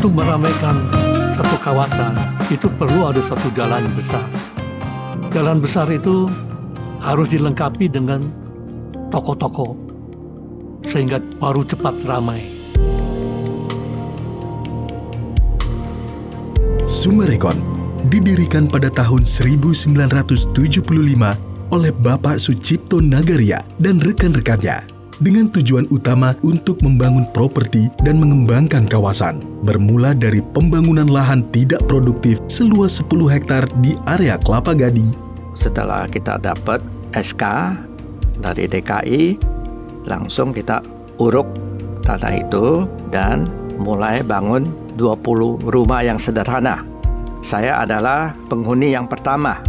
Untuk meramaikan satu kawasan, itu perlu ada satu jalan besar. Jalan besar itu harus dilengkapi dengan toko-toko, sehingga baru cepat ramai. Summarecon didirikan pada tahun 1975 oleh Bapak Sucipto Nagaria dan rekan-rekannya dengan tujuan utama untuk membangun properti dan mengembangkan kawasan, bermula dari pembangunan lahan tidak produktif seluas 10 hektar di area Kelapa Gading. Setelah kita dapat SK dari DKI, langsung kita uruk tanah itu dan mulai bangun 20 rumah yang sederhana. Saya adalah penghuni yang pertama.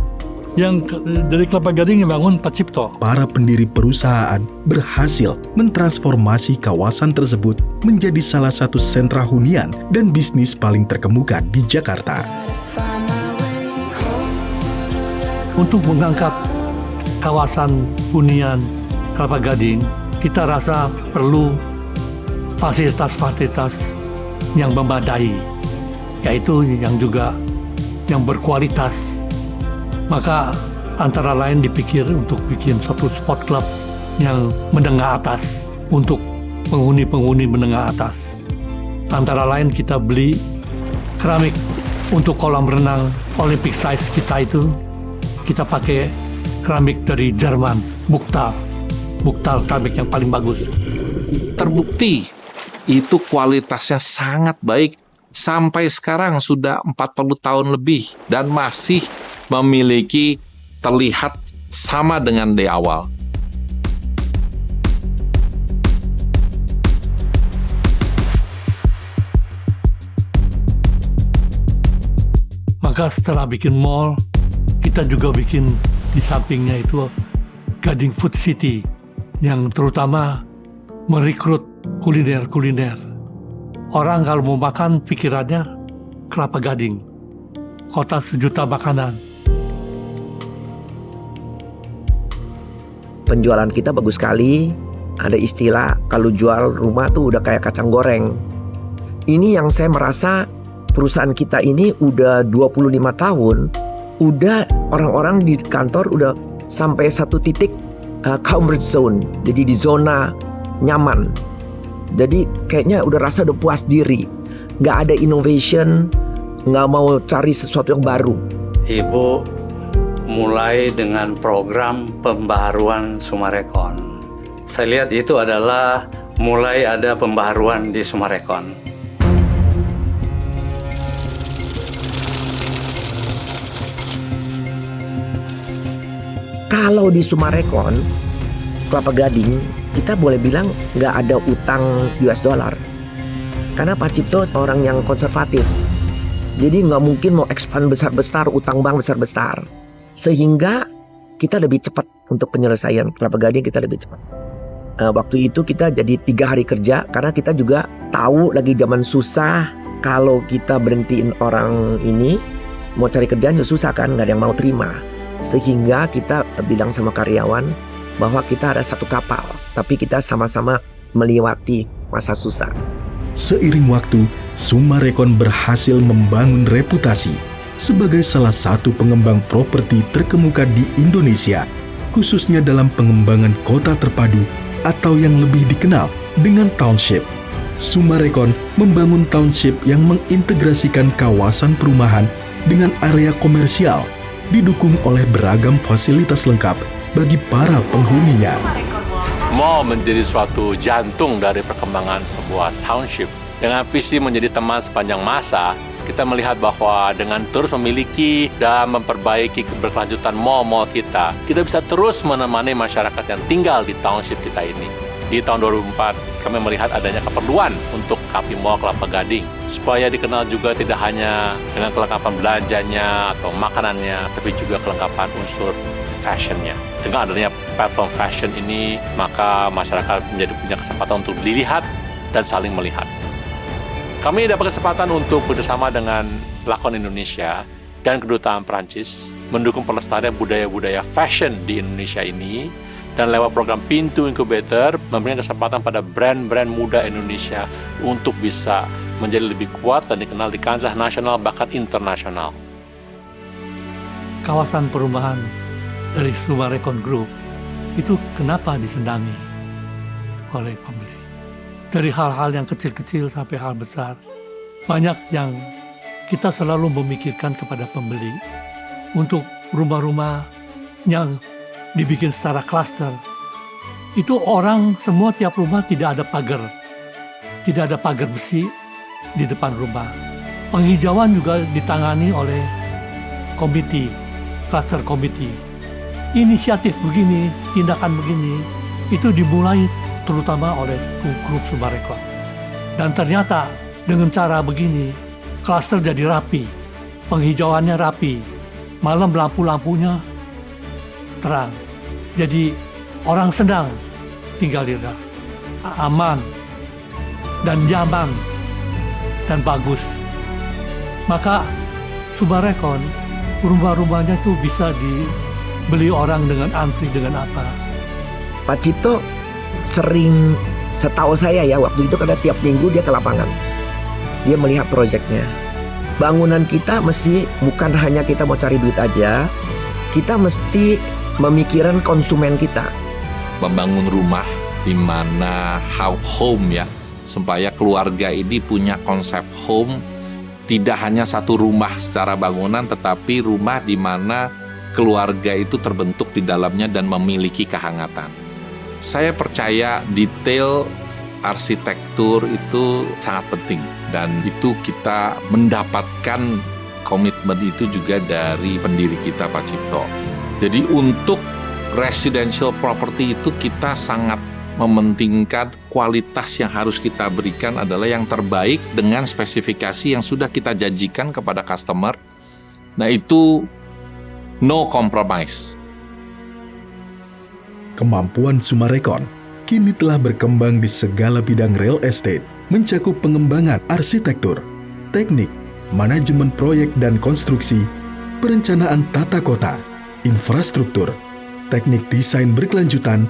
Yang dari Kelapa Gading yang bangun Pak Cipto. Para pendiri perusahaan berhasil mentransformasi kawasan tersebut menjadi salah satu sentra hunian dan bisnis paling terkemuka di Jakarta. Untuk mengangkat kawasan hunian Kelapa Gading, kita rasa perlu fasilitas-fasilitas yang memadai, yaitu yang berkualitas. Maka antara lain dipikir untuk bikin satu sport club yang menengah atas untuk penghuni-penghuni menengah atas. Antara lain kita beli keramik untuk kolam renang Olympic size kita itu, kita pakai keramik dari Jerman, Buktal keramik yang paling bagus. Terbukti itu kualitasnya sangat baik. Sampai sekarang sudah 40 tahun lebih dan masih memiliki terlihat sama dengan di awal. Maka setelah bikin mall, kita juga bikin di sampingnya itu Gading Food City yang terutama merekrut kuliner-kuliner. Orang kalau mau makan pikirannya Kelapa Gading, kota sejuta makanan. Penjualan kita bagus sekali. Ada istilah kalau jual rumah tuh udah kayak kacang goreng. Ini yang saya merasa perusahaan kita ini udah 25 tahun, udah orang-orang di kantor udah sampai satu titik comfort zone. Jadi di zona nyaman. Jadi kayaknya udah rasa udah puas diri. Gak ada innovation, gak mau cari sesuatu yang baru. Ibu mulai dengan program pembaharuan Summarecon. Saya lihat itu adalah mulai ada pembaharuan di Summarecon. Kalau di Summarecon, Kelapa Gading, kita boleh bilang nggak ada utang US dollar. Karena Pak Cipto orang yang konservatif. Jadi nggak mungkin mau expand besar-besar, utang bank besar-besar. Sehingga kita lebih cepat untuk penyelesaian Kelapa Gading, kita lebih cepat. Waktu itu kita jadi 3 hari kerja karena kita juga tahu lagi zaman susah. Kalau kita berhentiin orang ini mau cari kerjaan juga susah kan, nggak ada yang mau terima. Sehingga kita bilang sama karyawan bahwa kita ada satu kapal, tapi kita sama-sama melewati masa susah. Seiring waktu, Summarecon berhasil membangun reputasi sebagai salah satu pengembang properti terkemuka di Indonesia, khususnya dalam pengembangan kota terpadu atau yang lebih dikenal dengan township. Summarecon membangun township yang mengintegrasikan kawasan perumahan dengan area komersial, didukung oleh beragam fasilitas lengkap bagi para penghuninya. Mall menjadi suatu jantung dari perkembangan sebuah township. Dengan visi menjadi teman sepanjang masa, kita melihat bahwa dengan terus memiliki dan memperbaiki keberlanjutan mall-mall kita bisa terus menemani masyarakat yang tinggal di township kita ini. Di tahun 2004, kami melihat adanya keperluan untuk Kapi Mall Kelapa Gading, supaya dikenal juga tidak hanya dengan kelengkapan belanjanya atau makanannya, tapi juga kelengkapan unsur fashionnya. Dengan adanya platform fashion ini, maka masyarakat menjadi punya kesempatan untuk dilihat dan saling melihat. Kami dapat kesempatan untuk bersama dengan Lakon Indonesia dan Kedutaan Perancis mendukung pelestarian budaya-budaya fashion di Indonesia ini Dan lewat program Pintu Incubator, memberikan kesempatan pada brand-brand muda Indonesia untuk bisa menjadi lebih kuat dan dikenal di kancah nasional bahkan internasional. Kawasan perumahan dari Summarecon Group itu kenapa disenangi oleh pembeli? Dari hal-hal yang kecil-kecil sampai hal besar, banyak yang kita selalu memikirkan kepada pembeli untuk rumah-rumah yang dibikin secara klaster. Itu orang semua tiap rumah tidak ada pagar besi di depan rumah. Penghijauan juga ditangani oleh cluster committee. Inisiatif begini, tindakan begini, itu dimulai terutama oleh grup Summarecon. Dan ternyata dengan cara begini, klaster jadi rapi, penghijauannya rapi, malam lampu-lampunya terang. Jadi orang senang tinggal di sana, aman dan nyaman dan bagus. Maka Summarecon rumah-rumahnya tuh bisa dibeli orang dengan antri dengan apa. Pak Cipto sering, setahu saya ya, waktu itu karena tiap minggu dia ke lapangan. Dia melihat proyeknya. Bangunan kita mesti bukan hanya kita mau cari duit aja, kita mesti memikirkan konsumen kita. Membangun rumah di mana home ya, supaya keluarga ini punya konsep home, tidak hanya satu rumah secara bangunan, tetapi rumah di mana keluarga itu terbentuk di dalamnya dan memiliki kehangatan. Saya percaya detail arsitektur itu sangat penting, dan itu kita mendapatkan komitmen itu juga dari pendiri kita, Pak Cipto. Jadi untuk residential property itu kita sangat mementingkan kualitas yang harus kita berikan adalah yang terbaik dengan spesifikasi yang sudah kita janjikan kepada customer. Nah itu no compromise. Kemampuan Summarecon kini telah berkembang di segala bidang real estate, mencakup pengembangan arsitektur, teknik, manajemen proyek dan konstruksi, perencanaan tata kota, infrastruktur, teknik desain berkelanjutan,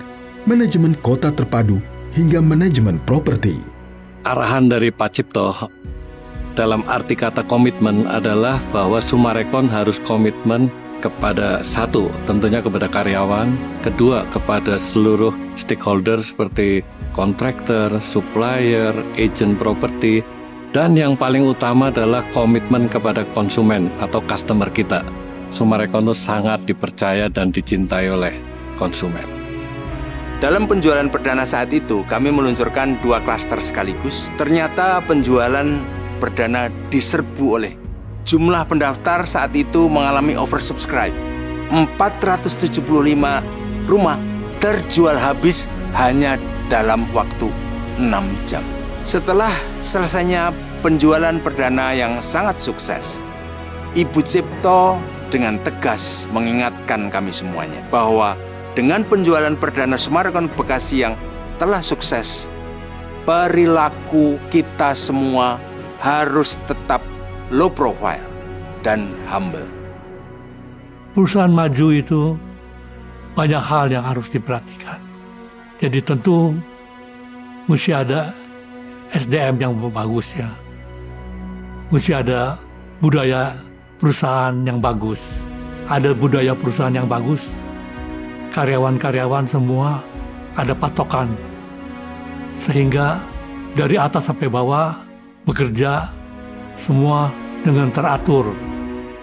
manajemen kota terpadu, hingga manajemen properti. Arahan dari Pak Cipto dalam arti kata komitmen adalah bahwa Summarecon harus komitmen kepada satu, tentunya kepada karyawan, kedua kepada seluruh stakeholder seperti kontraktor, supplier, agent properti, dan yang paling utama adalah komitmen kepada konsumen atau customer kita. Summarecon itu sangat dipercaya dan dicintai oleh konsumen. Dalam penjualan perdana saat itu, kami meluncurkan 2 klaster sekaligus. Ternyata penjualan perdana diserbu oleh jumlah pendaftar saat itu mengalami oversubscribe. 475 rumah terjual habis hanya dalam waktu 6 jam. Setelah selesainya penjualan perdana yang sangat sukses, Ibu Cipto dengan tegas mengingatkan kami semuanya bahwa dengan penjualan perdana Summarecon Bekasi yang telah sukses, perilaku kita semua harus tetap low profile dan humble. Perusahaan maju itu banyak hal yang harus diperhatikan. Jadi tentu mesti ada SDM yang bagus ya. Mesti ada budaya perusahaan yang bagus. Ada budaya perusahaan yang bagus. Karyawan-karyawan semua ada patokan. Sehingga dari atas sampai bawah bekerja semua dengan teratur.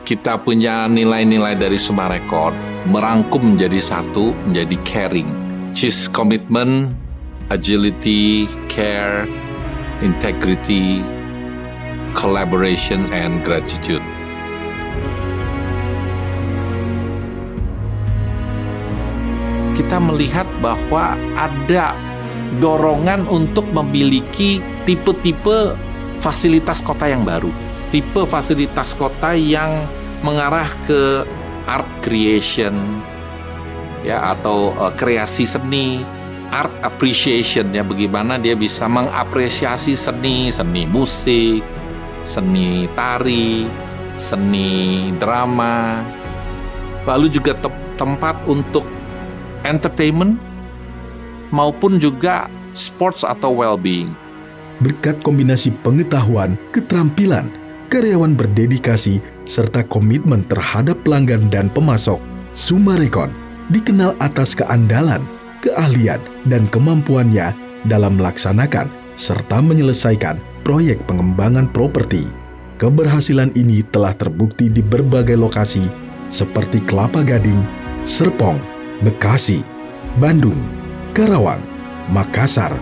Kita punya nilai-nilai dari Summarecon merangkum menjadi satu, menjadi caring. Which commitment, agility, care, integrity, collaboration, and gratitude. Kita melihat bahwa ada dorongan untuk memiliki tipe-tipe fasilitas kota yang baru. Tipe fasilitas kota yang mengarah ke art creation, ya, atau kreasi seni, art appreciation, ya, bagaimana dia bisa mengapresiasi seni musik, seni tari, seni drama, lalu juga tempat untuk entertainment, maupun juga sports atau well-being. Berkat kombinasi pengetahuan, keterampilan, karyawan berdedikasi, serta komitmen terhadap pelanggan dan pemasok, Sumarekon dikenal atas keandalan, keahlian, dan kemampuannya dalam melaksanakan serta menyelesaikan proyek pengembangan properti. Keberhasilan ini telah terbukti di berbagai lokasi seperti Kelapa Gading, Serpong, Bekasi, Bandung, Karawang, Makassar,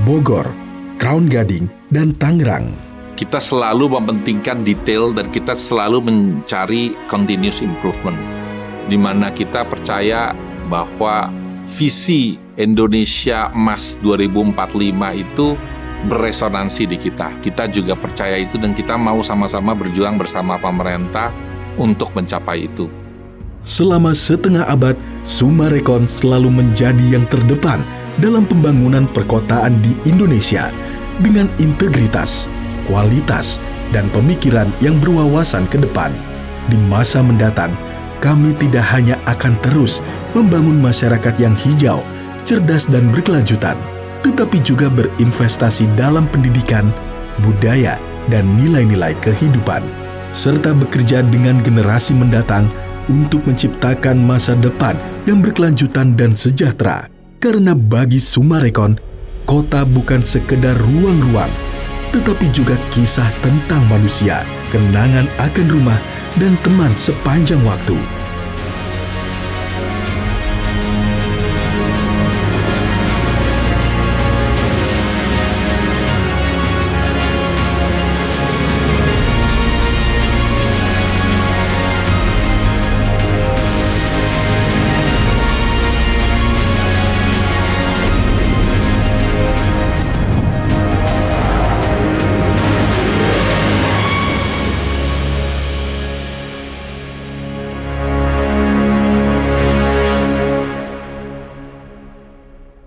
Bogor, Crown Gading, dan Tangerang. Kita selalu mementingkan detail dan kita selalu mencari continuous improvement, di mana kita percaya bahwa visi Indonesia Emas 2045 itu beresonansi di kita. Kita juga percaya itu dan kita mau sama-sama berjuang bersama pemerintah untuk mencapai itu. Selama setengah abad, Sumarekon selalu menjadi yang terdepan dalam pembangunan perkotaan di Indonesia dengan integritas, kualitas, dan pemikiran yang berwawasan ke depan. Di masa mendatang, kami tidak hanya akan terus membangun masyarakat yang hijau, cerdas, dan berkelanjutan, tetapi juga berinvestasi dalam pendidikan, budaya, dan nilai-nilai kehidupan, serta bekerja dengan generasi mendatang untuk menciptakan masa depan yang berkelanjutan dan sejahtera. Karena bagi Sumarekon, kota bukan sekedar ruang-ruang, tetapi juga kisah tentang manusia, kenangan akan rumah, dan teman sepanjang waktu.